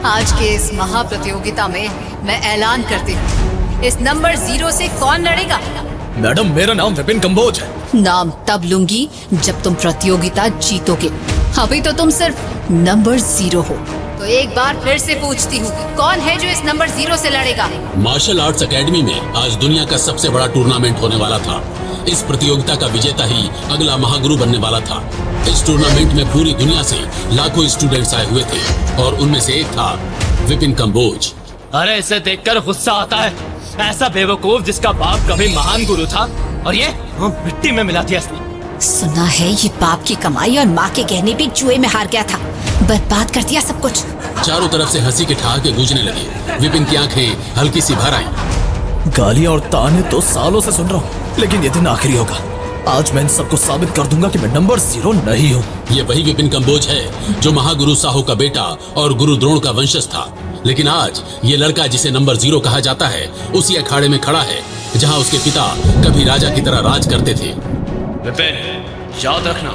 आज के इस महाप्रतियोगिता में मैं ऐलान करती हूँ, इस नंबर 0 से कौन लड़ेगा? मैडम, मेरा नाम विपिन कंबोज है। नाम तब लूंगी जब तुम प्रतियोगिता जीतोगे। अभी तो तुम सिर्फ नंबर 0 हो। तो एक बार फिर से पूछती हूँ, कौन है जो इस नंबर 0 से लड़ेगा? मार्शल आर्ट्स एकेडमी में आज दुनिया का सबसे बड़ा टूर्नामेंट होने वाला था। इस प्रतियोगिता का विजेता ही अगला महागुरु बनने वाला था। इस टूर्नामेंट में पूरी दुनिया से लाखों स्टूडेंट्स आए हुए थे और उनमें से एक था विपिन कंबोज। अरे इसे देखकर गुस्सा आता है। ऐसा बेवकूफ जिसका बाप कभी महान गुरु था और ये मिट्टी में मिला दिया इसने। सुना है ये बाप की कमाई और माँ के गहने भी जुए में हार गया था, बर्बाद कर दिया सब कुछ। चारों तरफ से हंसी के ठहाके गूंजने लगे। विपिन की आंखें हल्की सी भर आईं। गालियां और ताने तो सालों से सुन रहा हूँ, लेकिन ये दिन आखिरी होगा। आज मैं इन सबको साबित कर दूंगा कि मैं नंबर 0 नहीं हूँ। ये वही विपिन कंबोज है जो महागुरु साहो का बेटा और गुरु द्रोण का वंशज था। लेकिन आज ये लड़का जिसे नंबर 0 कहा जाता है, उसी अखाड़े में खड़ा है जहाँ उसके पिता कभी राजा की तरह राज करते थे। विपिन, याद रखना,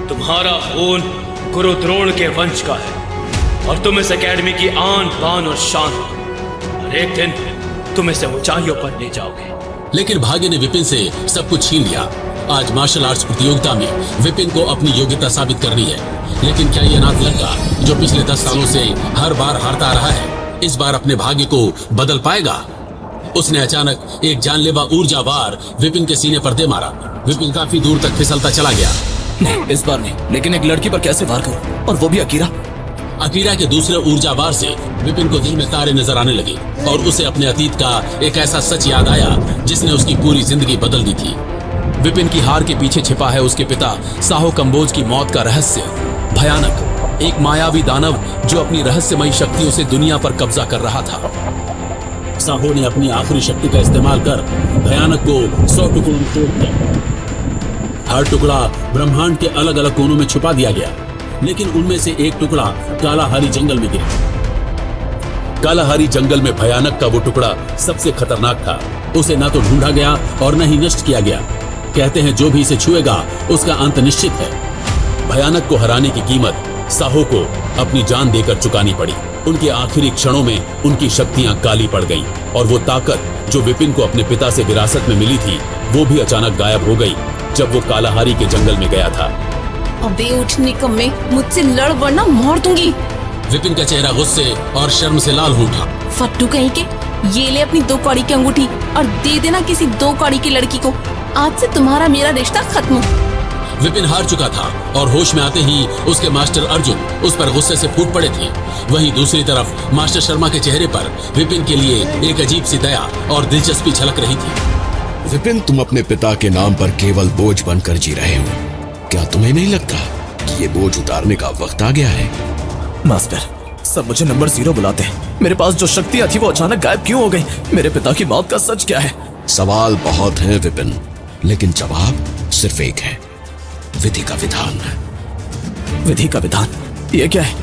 तुम्हारा खून गुरु द्रोण के वंश का है और तुम इस एकेडमी की आन बान और शान हो। और एक दिन तुम इसे ऊंचाइयों पर ले जाओगे। लेकिन भाग्य ने विपिन से सब कुछ छीन लिया। आज मार्शल आर्ट्स प्रतियोगिता में विपिन को अपनी योग्यता साबित करनी है। लेकिन क्या ये अनाथ लड़का जो पिछले 10 सालों से हर बार हारता रहा है, इस बार अपने भाग्य को बदल पाएगा? उसने अचानक एक जानलेवा ऊर्जावार विपिन के सीने पर दे मारा। विपिन काफी दूर तक फिसलता चला गया। नहीं, इस बार नहीं, लेकिन एक लड़की पर कैसे वार करूं, और वो भी अकीरा। अकीरा के दूसरे ऊर्जावार से विपिन को दिल में तारे नजर आने लगे और उसे अपने अतीत का एक ऐसा सच याद आया जिसने उसकी पूरी जिंदगी बदल दी थी। विपिन की हार के पीछे छिपा है उसके पिता साहो कंबोज की मौत का रहस्य। भयानक, एक मायावी दानव जो अपनी रहस्यमयी शक्तियों से दुनिया पर कब्जा कर रहा था। साहो ने अपनी आखिरी शक्ति का इस्तेमाल कर भयानक को 100 टुकड़ों में तोड़ दिया। हर टुकड़ा ब्रह्मांड के अलग अलग कोनों में छुपा दिया गया, लेकिन उनमें से एक टुकड़ा कालाहारी जंगल में गिरा। कालाहारी जंगल में भयानक का वो टुकड़ा सबसे खतरनाक था। उसे ना तो ढूंढा गया और न ही नष्ट किया गया। कहते हैं जो भी इसे छुएगा उसका अंत निश्चित है। भयानक को हराने की कीमत साहो को अपनी जान देकर चुकानी पड़ी। उनके आखिरी क्षणों में उनकी शक्तियां काली पड़ गईं और वो ताकत जो विपिन को अपने पिता से विरासत में मिली थी, वो भी अचानक गायब हो गई जब वो कालाहारी के जंगल में गया था। अबे उठने कम्मे, मुझसे लड़ वरना मार दूंगी। विपिन का चेहरा गुस्से और शर्म से लाल हो उठा। फट्टू कहीं के, ये ले अपनी 2 कौड़ी की अंगूठी और दे देना किसी 2 कौड़ी की लड़की को। आज से तुम्हारा मेरा रिश्ता खत्म। विपिन हार चुका था और होश में आते ही उसके मास्टर अर्जुन उस पर गुस्से से फूट पड़े थे। वहीं दूसरी तरफ मास्टर शर्मा के चेहरे पर विपिन के लिए एक अजीब सी दया और दिलचस्पी झलक रही थी। विपिन, तुम अपने पिता के नाम पर केवल बोझ बनकर जी रहे हो। क्या तुम्हें नहीं लगता कि ये बोझ उतारने का वक्त आ गया है? मास्टर, सब मुझे नंबर 0 बुलाते हैं। मेरे पास जो शक्तियां थी वो अचानक गायब क्यों हो गई? मेरे पिता की मौत का सच क्या है? सवाल बहुत हैं विपिन, लेकिन जवाब सिर्फ एक है, विधि का विधान। विधि का विधान? ये क्या है?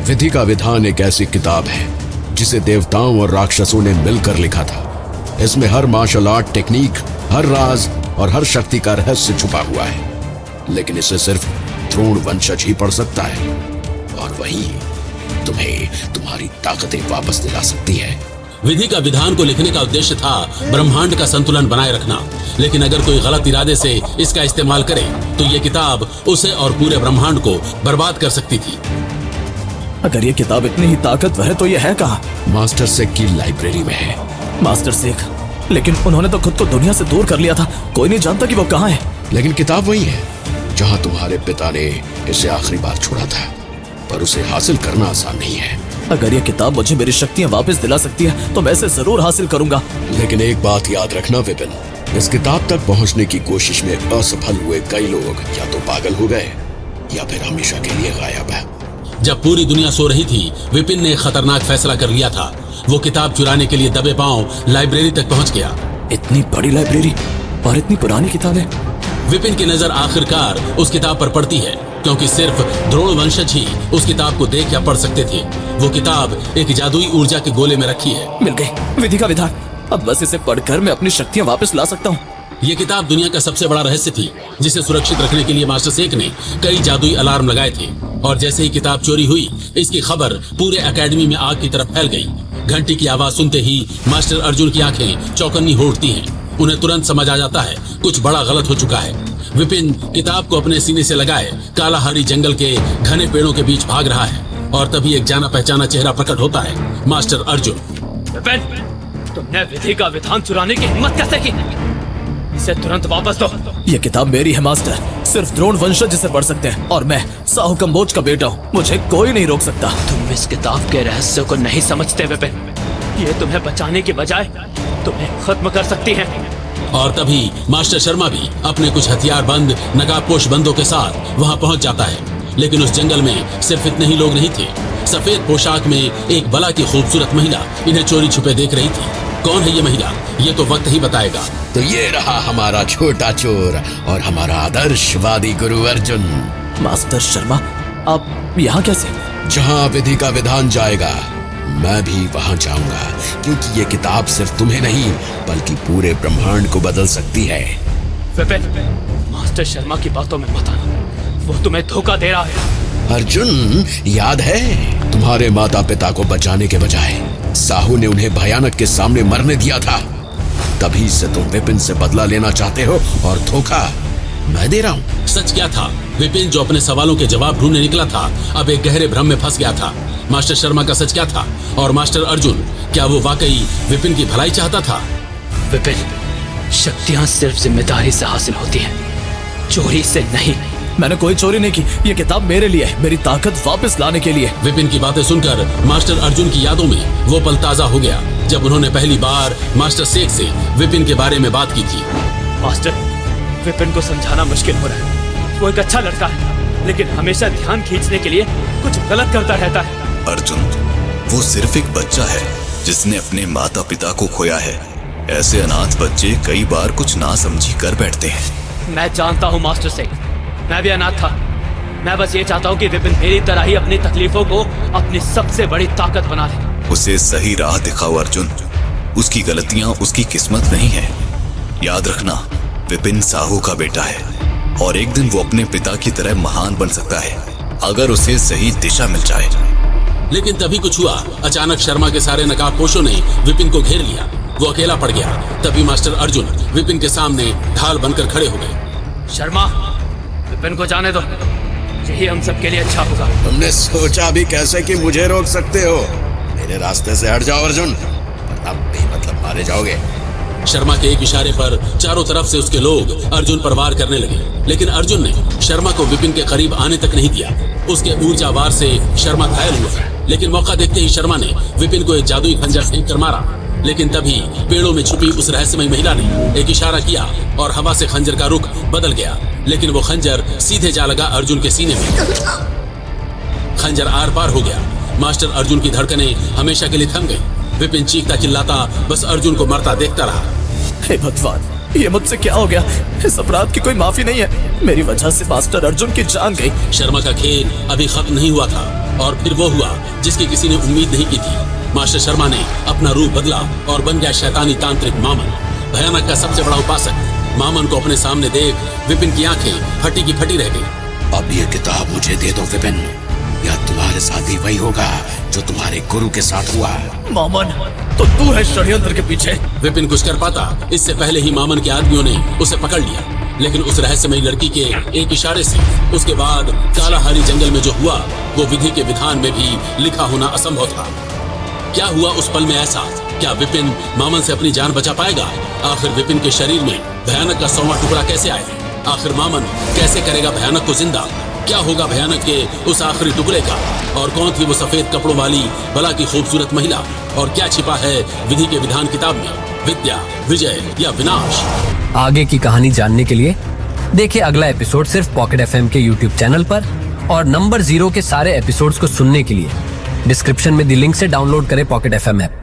विधि का विधान एक ऐसी किताब है जिसे देवताओं और राक्षसों ने मिलकर लिखा था। इसमें हर मार्शल आर्ट टेक्निक, हर राज और हर शक्ति का रहस्य छुपा हुआ है। लेकिन इसे सिर्फ द्रोण वंशज ही पढ़ सकता है और वही तुम्हें तुम्हारी ताकतें वापस दिला सकती है। विधि का विधान को लिखने का उद्देश्य था ब्रह्मांड का संतुलन बनाए रखना। लेकिन अगर कोई गलत इरादे से इसका इस्तेमाल करे तो ये किताब उसे और पूरे ब्रह्मांड को बर्बाद कर सकती थी। अगर ये किताब इतनी ही ताकतवर है तो ये है कहाँ? मास्टर सेक की लाइब्रेरी में है। मास्टर सेक? लेकिन उन्होंने तो खुद को दुनिया से दूर कर लिया था। कोई नहीं जानता कि वो कहाँ है। लेकिन किताब वही है जहाँ तुम्हारे पिता ने इसे आखिरी बार छोड़ा था, पर उसे हासिल करना आसान नहीं है। अगर ये किताब मुझे मेरी शक्तियाँ वापस दिला सकती है तो मैं इसे जरूर हासिल करूंगा। लेकिन एक बात याद रखना विपिन, इस किताब तक पहुँचने की कोशिश में असफल हुए कई लोग या तो पागल हो गए या फिर हमेशा के लिए गायब है। जब पूरी दुनिया सो रही थी, विपिन ने एक खतरनाक फैसला कर लिया था। वो किताब चुराने के लिए दबे पांव लाइब्रेरी तक पहुंच गया। इतनी बड़ी लाइब्रेरी और इतनी पुरानी किताबें। विपिन की नजर आखिरकार उस किताब पर पड़ती है, क्योंकि सिर्फ द्रोण वंशज ही उस किताब को देख या पढ़ सकते थे। वो किताब एक जादुई ऊर्जा के गोले में रखी है। मिल गई, विधि का विधान। अब बस इसे पढ़कर मैं अपनी शक्तियाँ वापस ला सकता हूँ। ये किताब दुनिया का सबसे बड़ा रहस्य थी, जिसे सुरक्षित रखने के लिए मास्टर शेख ने कई जादुई अलार्म लगाए थे। और जैसे ही किताब चोरी हुई, इसकी खबर पूरे एकेडमी में आग की तरफ फैल गई। घंटी की आवाज सुनते ही मास्टर अर्जुन की आंखें चौकन्नी हो उठती हैं। उन्हें तुरंत समझ आ जाता है कुछ बड़ा गलत हो चुका है। विपिन किताब को अपने सीने से लगाए कालाहारी जंगल के घने पेड़ों के बीच भाग रहा है और तभी एक जाना पहचाना चेहरा प्रकट होता है, मास्टर अर्जुन। विपिन, तुमने विधि का विधान चुराने की हिम्मत कैसे की? इसे तुरंत वापस दो। ये किताब मेरी है मास्टर, सिर्फ द्रोण वंशज इसे पढ़ सकते हैं और मैं साहू कंबोज का बेटा हूँ, मुझे कोई नहीं रोक सकता। तुम इस किताब के रहस्य को नहीं समझते विपिन। ये तुम्हें बचाने के बजाय तुम्हें खत्म कर सकती है। और तभी मास्टर शर्मा भी अपने कुछ हथियार बंद नकाबपोश बंदों के साथ वहां पहुंच जाता है। लेकिन उस जंगल में सिर्फ इतने ही लोग नहीं थे। सफेद पोशाक में एक बला की खूबसूरत महिला इन्हें चोरी छुपे देख रही थी। कौन है ये महिला, ये तो वक्त ही बताएगा। तो ये रहा हमारा छोटा चोर और हमारा आदर्शवादी गुरु अर्जुन। मास्टर शर्मा, आप यहाँ कैसे? जहाँ विधि का विधान जाएगा, मैं भी वहां जाऊंगा, क्योंकि ये किताब सिर्फ तुम्हें नहीं बल्कि पूरे ब्रह्मांड को बदल सकती है। विपिन, मास्टर शर्मा की बातों में मत आना, वो तुम्हें धोखा दे रहा है। अर्जुन, याद है तुम्हारे माता पिता को बचाने के बजाय साहू ने उन्हें भयानक के सामने मरने दिया था। तभी से तुम विपिन से बदला लेना चाहते हो और धोखा मैं दे रहा हूँ। सच क्या था? विपिन जो अपने सवालों के जवाब ढूंढने निकला था, अब एक गहरे भ्रम में फंस गया था। मास्टर शर्मा का सच क्या था? और मास्टर अर्जुन, क्या वो वाकई विपिन की भलाई चाहता था? विपिन, शक्तियाँ सिर्फ जिम्मेदारी से हासिल होती हैं, चोरी से नहीं। मैंने कोई चोरी नहीं की, ये किताब मेरे लिए है, मेरी ताकत वापस लाने के लिए। विपिन की बातें सुनकर मास्टर अर्जुन की यादों में वो पल ताजा हो गया जब उन्होंने पहली बार मास्टर शेख से विपिन के बारे में बात की थी। मास्टर, विपिन को समझाना मुश्किल हो रहा है। वो एक अच्छा लड़का है, लेकिन हमेशा ध्यान खींचने के लिए कुछ गलत करता रहता है। अर्जुन, वो सिर्फ एक बच्चा है जिसने अपने माता पिता को खोया है। ऐसे अनाथ बच्चे कई बार कुछ ना समझी कर बैठते हैं। मैं जानता हूँ मास्टर शेख, मैं भी अनाथ था। मैं बस ये चाहता हूँ कि विपिन मेरी तरह ही अपनी तकलीफों को अपनी सबसे बड़ी ताकत बना ले। उसे सही राह दिखाओ अर्जुन, उसकी गलतियां उसकी किस्मत नहीं है। याद रखना, विपिन साहू का बेटा है और एक दिन वो अपने पिता की तरह महान बन सकता है, अगर उसे सही दिशा मिल जाए। लेकिन तभी कुछ हुआ। अचानक शर्मा के सारे नकाबपोशों ने विपिन को घेर लिया। वो अकेला पड़ गया। तभी मास्टर अर्जुन विपिन के सामने ढाल बनकर खड़े हो गए। शर्मा, विपिन को जाने दो, यही हम सबके लिए अच्छा होगा। तुमने सोचा भी कैसे कि मुझे रोक सकते हो? मेरे रास्ते से हट जाओ अर्जुन, वरना बेमतलब मारे जाओगे। शर्मा के एक इशारे पर चारों तरफ से उसके लोग अर्जुन पर वार करने लगे, लेकिन अर्जुन ने शर्मा को विपिन के करीब आने तक नहीं दिया। उसके ऊर्जा वार से शर्मा घायल हुआ, लेकिन मौका देखते ही शर्मा ने विपिन को एक जादुई खंजर फेंक कर मारा। लेकिन तभी पेड़ों में छुपी उस रहस्यमयी महिला ने एक इशारा किया और हवा से खंजर का रुख बदल गया, लेकिन वो खंजर सीधे जा लगा अर्जुन के सीने में। खंजर आर पार हो गया। मास्टर अर्जुन की धड़कनें हमेशा के लिए थम गई। विपिन चीखता चिल्लाता बस अर्जुन को मरता देखता रहा। हे भगवान, ये मुझसे क्या हो गया? इस अपराध की कोई माफी नहीं है। मेरी वजह से मास्टर अर्जुन की जान गई। शर्मा का खेल अभी खत्म नहीं हुआ था और फिर वो हुआ जिसकी किसी ने उम्मीद नहीं की थी। मास्टर शर्मा ने अपना रूप बदला और बन गया शैतानी तांत्रिक मामन, भयानक का सबसे बड़ा उपासक। मामन को अपने सामने देख विपिन की आंखें फटी की फटी रह गई। अब ये किताब मुझे दे दो विपिन, या तुम्हारे साथ ही वही होगा जो तुम्हारे गुरु के साथ हुआ। मामन, तो तू है षड्यंत्र के पीछे। विपिन कुछ कर पाता इससे पहले ही मामन के आदमियों ने उसे पकड़ लिया, लेकिन उस रहस्यमयी लड़की के एक इशारे से उसके बाद कालाहारी जंगल में जो हुआ वो विधि के विधान में भी लिखा होना असंभव था। क्या हुआ उस पल में ऐसा? क्या विपिन मामन से अपनी जान बचा पाएगा? आखिर विपिन के शरीर में भयानक का 100वां टुकड़ा कैसे आया? आखिर मामन कैसे करेगा भयानक को जिंदा? क्या होगा भयानक के उस आखिरी टुकड़े का? और कौन थी वो सफेद कपड़ों वाली बला की खूबसूरत महिला? और क्या छिपा है विधि के विधान किताब में? विद्या, विजय या विनाश? आगे की कहानी जानने के लिए देखिए अगला एपिसोड सिर्फ पॉकेट एफएम के यूट्यूब चैनल पर, और नंबर 0 के सारे एपिसोड्स को सुनने के लिए डिस्क्रिप्शन में दी लिंक से डाउनलोड करें पॉकेट एफएम ऐप।